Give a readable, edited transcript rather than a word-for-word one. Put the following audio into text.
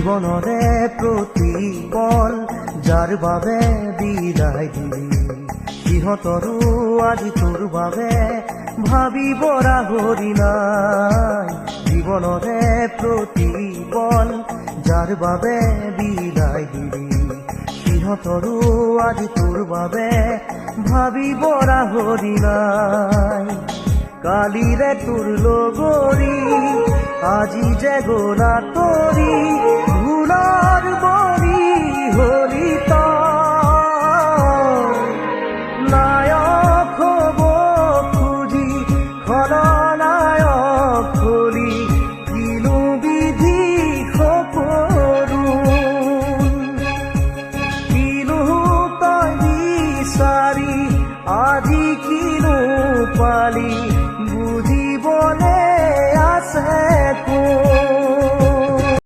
জীৱনৰে প্ৰতিপল যাৰ বাবে বিদায় দিলি সিহঁতৰো আজি তোৰ বাবে ভাবিব ৰাহৰি নাই। জীৱনৰে প্ৰতিপল যাৰ বাবে বিদায় দিলি সিহঁতৰো আজি তোৰ বাবে ভাবিব ৰাহৰি নাই। কালিৰে তোৰ লগৰী আজি যে গলা তৰি